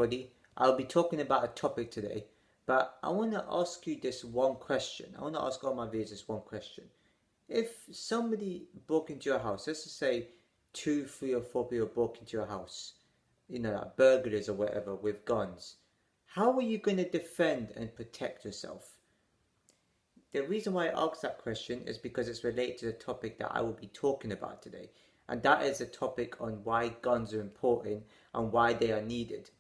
everybody. I'll be talking about a topic today, but I want to ask you this one question. I want to ask all my viewers this one question. If somebody broke into your house, let's just say two, three, or four people broke into your house, like burglars or whatever with guns, how are you going to defend and protect yourself? The reason why I asked that question is because it's related to the topic that I will be talking about today, and that is a topic on why guns are important and why they are needed.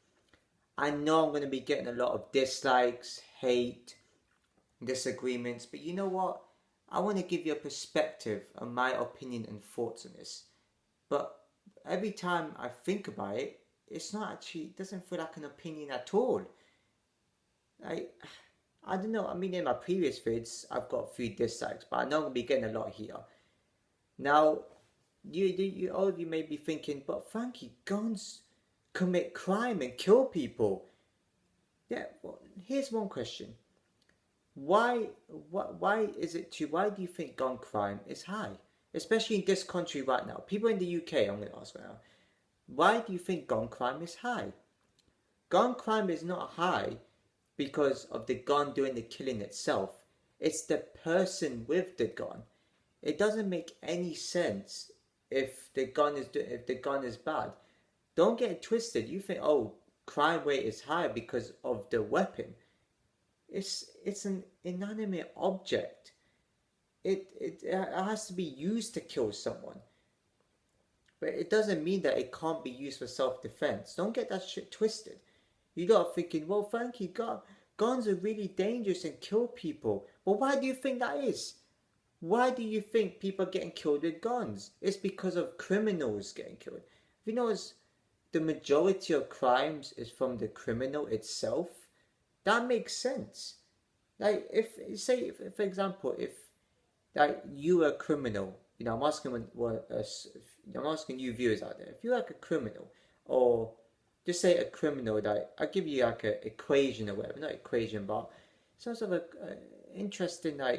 I know I'm going to be getting a lot of dislikes, hate, disagreements, but you know what? I want to give you a perspective on my opinion and thoughts on this. But every time I think about it, it doesn't feel like an opinion at all. I don't know. I mean, in my previous vids, I've got a few dislikes, but I know I'm going to be getting a lot here. Now, all of you may be thinking, but Frankie, guns commit crime and kill people. Yeah, well, here's one question. Why do you think gun crime is high? Especially in this country right now. People in the UK, I'm going to ask right now. Why do you think gun crime is high? Gun crime is not high because of the gun doing the killing itself. It's the person with the gun. It doesn't make any sense if the gun is bad. Don't get it twisted. You think, oh, crime rate is high because of the weapon. It's an inanimate object. It has to be used to kill someone. But it doesn't mean that it can't be used for self-defense. Don't get that shit twisted. You got thinking, well, Frankie, guns are really dangerous and kill people. Well, why do you think that is? Why do you think people are getting killed with guns? It's because of criminals getting killed. You know, the majority of crimes is from the criminal itself. That makes sense. Like, for example, if like you were a criminal, I'm asking I'm asking you viewers out there, if you're like a criminal, or just say a criminal, that I give you like an equation or whatever, not equation, but some sort of interesting how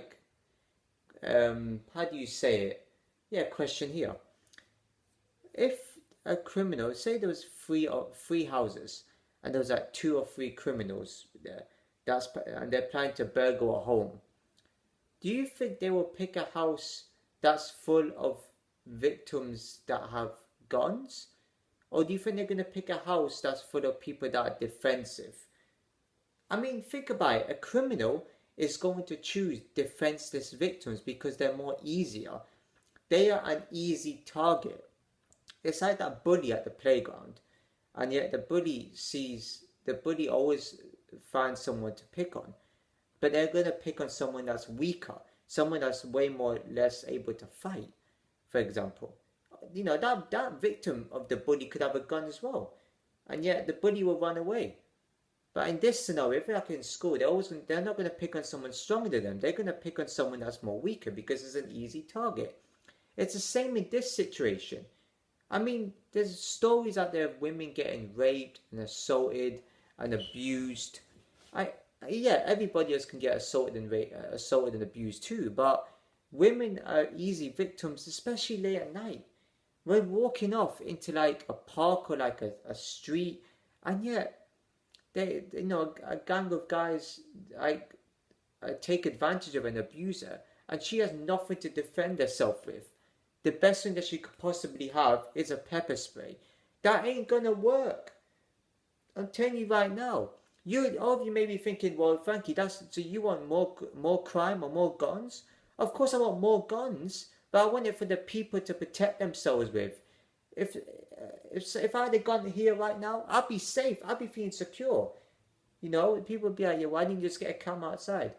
do you say it? Yeah, question here. If a criminal, say there was three houses, and there was like two or three criminals there, and they're planning to burgle a home. Do you think they will pick a house that's full of victims that have guns? Or do you think they're going to pick a house that's full of people that are defensive? I mean, think about it. A criminal is going to choose defenseless victims because they're more easier. They are an easy target. It's like that bully at the playground. And yet the bully always finds someone to pick on. But they're going to pick on someone that's weaker. Someone that's way more less able to fight, for example. That victim of the bully could have a gun as well. And yet the bully will run away. But in this scenario, if they're like in school, they're not going to pick on someone stronger than them. They're going to pick on someone that's more weaker because it's an easy target. It's the same in this situation. I mean, there's stories out there of women getting raped and assaulted and abused. Yeah, everybody else can get assaulted and abused too, but women are easy victims, especially late at night. We're walking off into like a park or like a street, and yet a gang of guys take advantage of and abuse her, and she has nothing to defend herself with. The best thing that she could possibly have is a pepper spray. That ain't gonna work. I'm telling you right now. All of you may be thinking, well, Frankie, so you want more crime or more guns? Of course I want more guns, but I want it for the people to protect themselves with. If I had a gun here right now, I'd be safe. I'd be feeling secure. People would be like, yeah, why didn't you just get a camera outside?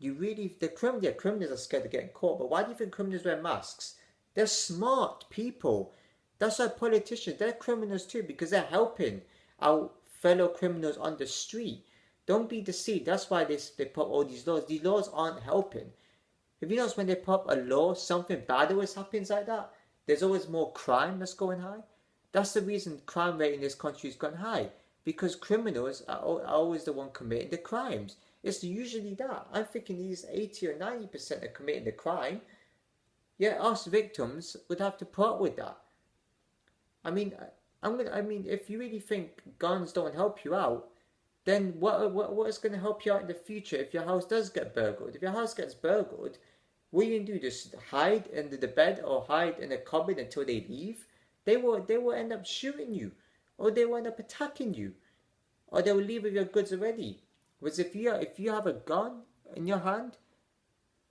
Criminals are scared of getting caught, but why do you think criminals wear masks? They're smart people. That's why politicians, they're criminals too, because they're helping our fellow criminals on the street. Don't be deceived. That's why they put all these laws. These laws aren't helping. If you notice when they put a law, something bad always happens like that. There's always more crime that's going high. That's the reason crime rate in this country has gone high. Because criminals are always the one committing the crimes. It's usually that. I'm thinking these 80 or 90% are committing the crime. Yet us victims would have to put up with that. I mean, I mean, if you really think guns don't help you out, then what is going to help you out in the future if your house does get burgled? If your house gets burgled, what are you gonna do? Just hide under the bed or hide in a cupboard until they leave? They will end up shooting you, or they will end up attacking you, or they will leave with your goods already. Whereas if you have a gun in your hand,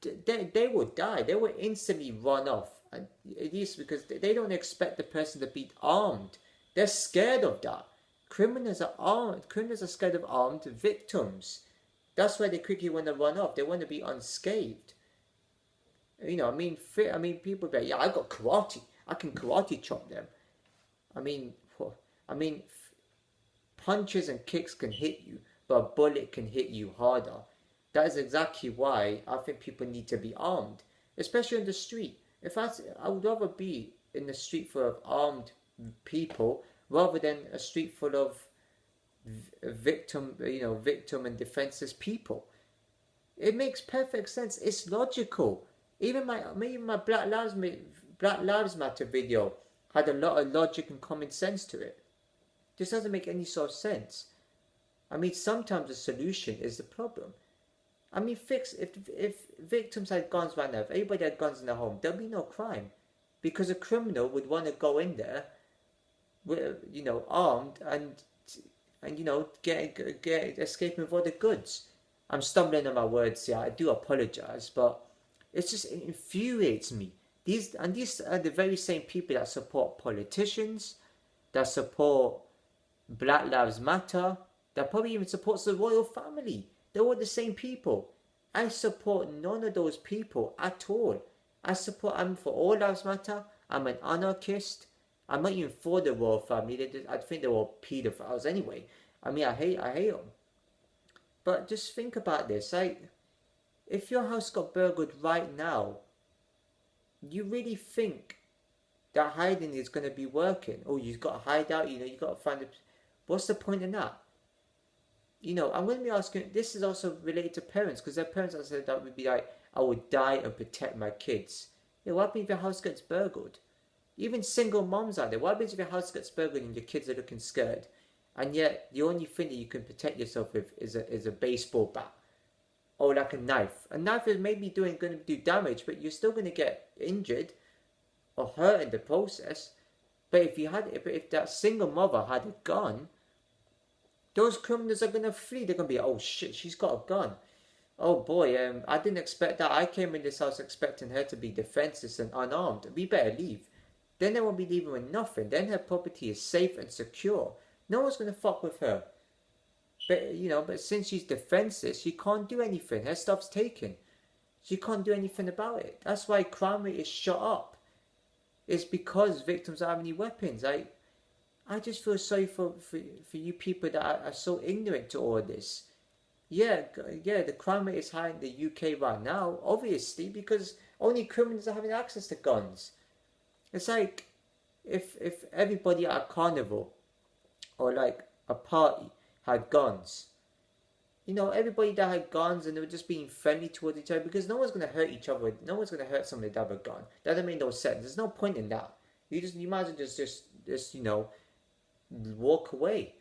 they will die. They will instantly run off. And it is because they don't expect the person to be armed. They're scared of that. Criminals are armed. Criminals are scared of armed victims. That's why they quickly want to run off. They want to be unscathed. I mean, people be like, yeah, I got karate. I can karate chop them. I mean, I mean, punches and kicks can hit you, but a bullet can hit you harder. That is exactly why I think people need to be armed, especially in the street. I would rather be in the street full of armed people rather than a street full of victim and defenseless people. It makes perfect sense. It's logical. Even my Black Lives Matter video had a lot of logic and common sense to it. This doesn't make any sort of sense. I mean, sometimes the solution is the problem. I mean, if victims had guns right now, if everybody had guns in their home, there'd be no crime, because a criminal would want to go in there, armed and get escaping with all the goods. I'm stumbling on my words here. I do apologize, but it infuriates me. These are the very same people that support politicians, that support Black Lives Matter, that probably even supports the royal family. They're all the same people. I support none of those people at all. I'm for all lives matter. I'm an anarchist. I'm not even for the royal family. I think they're all pedophiles anyway. I mean, I hate them. But just think about this. If your house got burgled right now, you really think that hiding is going to be working? Oh, you've got to hide out. You got to find it. What's the point in that? I'm going to be asking, this is also related to parents, because their parents have said that would be like, I would die and protect my kids. Yeah, what happens if your house gets burgled? Even single moms out there, what happens if your house gets burgled and your kids are looking scared? And yet, the only thing that you can protect yourself with is a baseball bat. Or like a knife. A knife is maybe going to do damage, but you're still going to get injured or hurt in the process. But if that single mother had a gun, those criminals are going to flee. They're going to be, oh shit, she's got a gun. Oh boy, I didn't expect that. I came in this house expecting her to be defenseless and unarmed. We better leave. Then they won't be leaving with nothing. Then her property is safe and secure. No one's going to fuck with her. But since she's defenseless, she can't do anything. Her stuff's taken. She can't do anything about it. That's why crime rate is shot up. It's because victims don't have any weapons. I just feel sorry for you people that are so ignorant to all this. Yeah, the crime rate is high in the UK right now, obviously, because only criminals are having access to guns. It's like if everybody at a carnival or like a party had guns. Everybody that had guns and they were just being friendly towards each other, because no one's going to hurt each other. No one's going to hurt somebody that have a gun. That doesn't make no sense. There's no point in that. You might as well just walk away.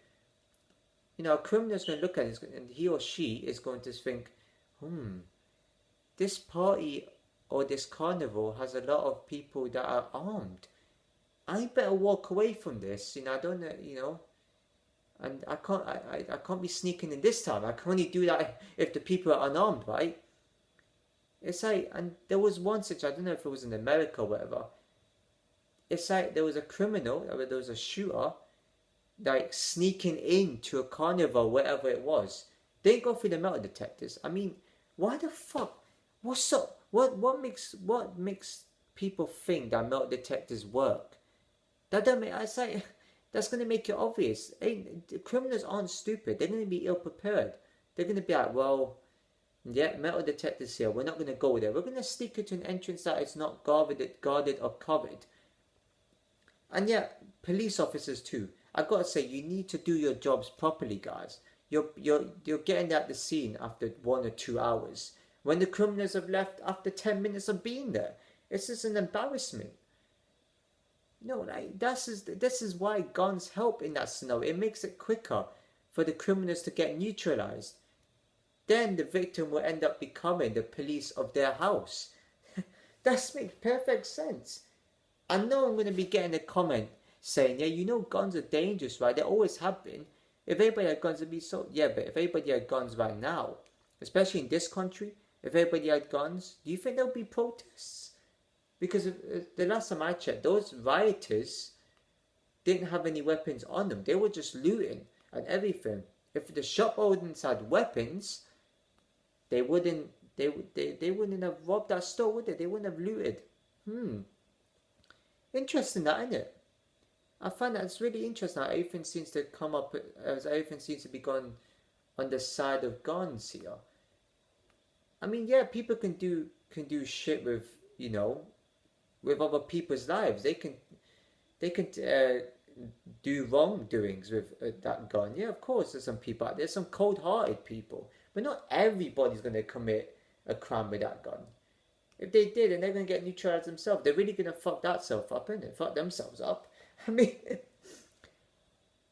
A criminal's going to look at it and he or she is going to think, this party or this carnival has a lot of people that are armed. I better walk away from this. I don't know, and I can't be sneaking in this time. I can only do that if the people are unarmed, right? It's like, and there was one situation, I don't know if it was in America or whatever. It's like there was a criminal, there was a shooter, like sneaking into a carnival, wherever it was. They didn't go through the metal detectors. I mean, why the fuck? What's up? What makes people think that metal detectors work? That don't make. It's like that's gonna make it obvious. Criminals aren't stupid. They're gonna be ill prepared. They're gonna be like, well, yeah, metal detectors here. We're not gonna go there. We're gonna sneak into an entrance that is not guarded or covered. And yeah, police officers too. I've got to say, you need to do your jobs properly, guys. You're getting at the scene after 1 or 2 hours, when the criminals have left after 10 minutes of being there. It's just an embarrassment. No, like this is why guns help in that scenario. It makes it quicker for the criminals to get neutralized. Then the victim will end up becoming the police of their house. That makes perfect sense. I know I'm going to be getting a comment saying, yeah, you know guns are dangerous, right? They always have been. If everybody had guns, it'd be so... Yeah, but if everybody had guns right now, especially in this country, if everybody had guns, do you think there'll be protests? Because the last time I checked, those rioters didn't have any weapons on them. They were just looting and everything. If the shop owners had weapons, they wouldn't they wouldn't have robbed that store, would they? They wouldn't have looted. Interesting, that, isn't it? I find that it's really interesting how everything seems to come up as everything seems to be going on the side of guns here. I mean, yeah, people can do shit with, you know, with other people's lives. They can do wrongdoings with that gun. Yeah, of course, there's some people out there, some cold-hearted people, but not everybody's going to commit a crime with that gun. If they did, and they're going to get neutralized themselves, they're really going to fuck that self up, and fuck themselves up. I mean,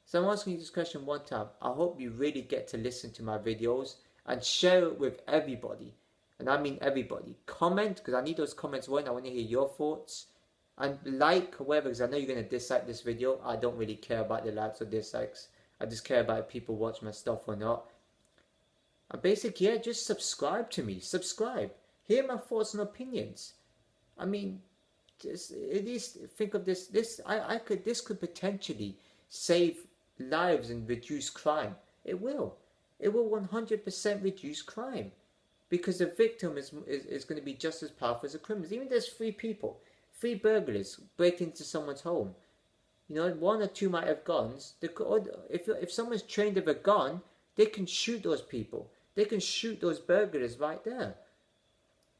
so I'm asking you this question one time. I hope you really get to listen to my videos and share it with everybody. And I mean everybody. Comment, because I need those comments when I want to hear your thoughts. And like, whatever, because I know you're going to dislike this video. I don't really care about the likes or dislikes. I just care about if people watch my stuff or not. And basically, yeah, just subscribe to me. Subscribe. Hear my thoughts and opinions. I mean, just at least think of this. This could potentially save lives and reduce crime. It will. It will 100% reduce crime, because the victim is going to be just as powerful as the criminals. Even there's 3 people, 3 burglars break into someone's home. You know, 1 or 2 might have guns. If someone's trained with a gun, they can shoot those people. They can shoot those burglars right there.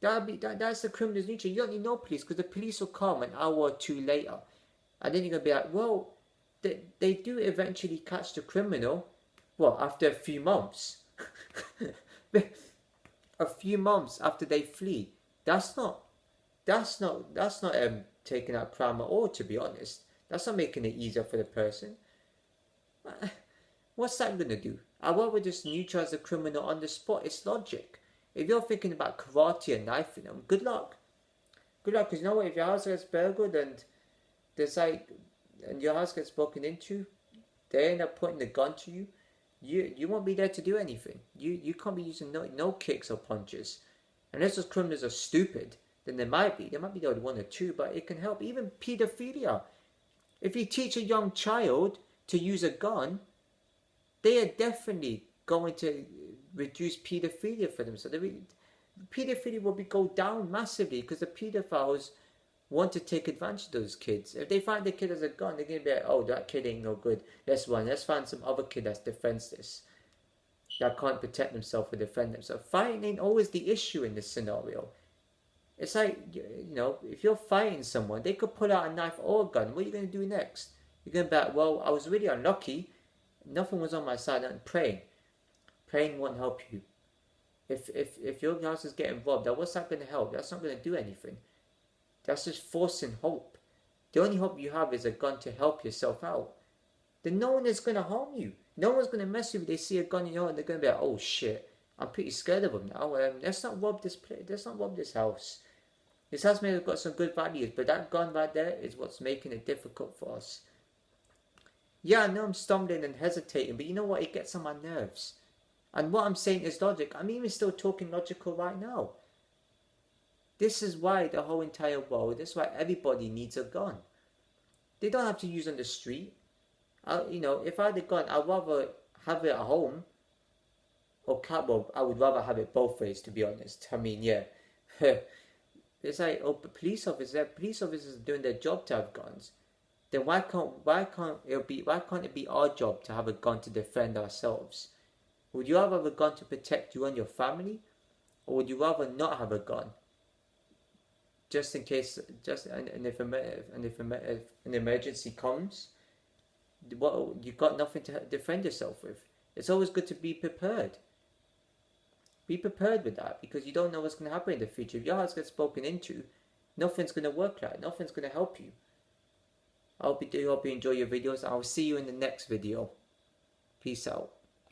That's the criminal's nature. You don't need no police, because the police will come an hour or 2 later. And then you're going to be like, well, they do eventually catch the criminal. Well, after a few months. A few months after they flee. That's not taking out crime at all, to be honest. That's not making it easier for the person. What's that going to do? I'd rather just neutralize the criminal on the spot. It's logic. If you're thinking about karate and knifing them, good luck. Good luck, because you know what? If your house gets burgled and your house gets broken into, they end up pointing the gun to you. You won't be there to do anything. You can't be using no kicks or punches. Unless those criminals are stupid, then there might be the odd 1 or 2, but it can help. Even pedophilia. If you teach a young child to use a gun, they are definitely going to reduce pedophilia for them. So pedophilia will go down massively, because the pedophiles want to take advantage of those kids. If they find the kid has a gun, they're going to be like, oh, that kid ain't no good. Let's find some other kid that's defenseless, that can't protect themselves or defend themselves. Fighting ain't always the issue in this scenario. It's like, you know, if you're fighting someone, they could pull out a knife or a gun. What are you going to do next? You're going to be like, well, I was really unlucky. Nothing was on my side. I'm praying. Praying won't help you. If your house is getting robbed, what's that going to help? That's not going to do anything. That's just forcing hope. The only hope you have is a gun to help yourself out. Then no one is going to harm you. No one's going to mess with you. They see a gun in your hand, they're going to be like, oh shit, I'm pretty scared of them now. Let's not rob this place. Let's not rob this house. This house may have got some good values, but that gun right there is what's making it difficult for us. Yeah, I know I'm stumbling and hesitating, but you know what? It gets on my nerves. And what I'm saying is logic. I'm even still talking logical right now. This is why the whole entire world, this is why everybody needs a gun. They don't have to use on the street. If I had a gun, I'd rather have it at home. I would rather have it both ways, to be honest. I mean, yeah. It's like, police officers are doing their job to have guns. Then why can't it be our job to have a gun to defend ourselves? Would you rather have a gun to protect you and your family, or would you rather not have a gun? Just in case, if an emergency comes, you've got nothing to defend yourself with. It's always good to be prepared. Be prepared with that, because you don't know what's going to happen in the future. If your house gets broken into, nothing's going to work right. Nothing's going to help you. I hope you enjoy your videos. I'll see you in the next video. Peace out.